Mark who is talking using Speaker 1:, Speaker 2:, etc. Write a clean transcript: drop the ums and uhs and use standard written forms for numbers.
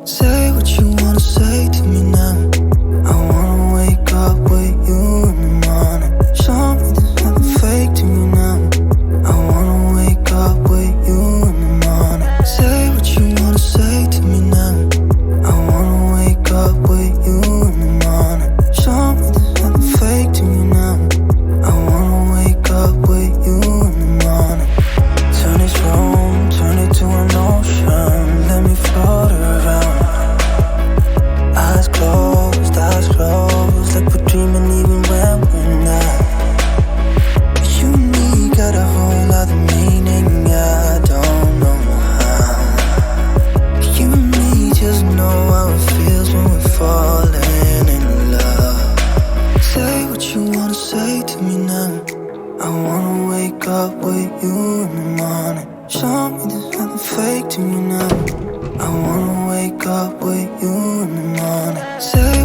Speaker 1: Say what you wanna say to me now. I wanna wake up with you in the morning. Show me there's nothing fake to me now. I wanna wake up with you in the morning. Say what you wanna say to me now. I wanna wake up with you in the morning. Show me there's nothing fake to me now. I wanna wake up with you in the morning. Turn this room, turn it to an ocean. Let me float around. Eyes closed, like we're dreaming even when we're not. You and me got a whole other meaning, I don't know how. You and me just know how it feels when we're falling in love. Say what you wanna say to me now. I wanna wake up with you in the morning. Show me there's nothing fake to me now. I wanna wake up with you in the morning. Say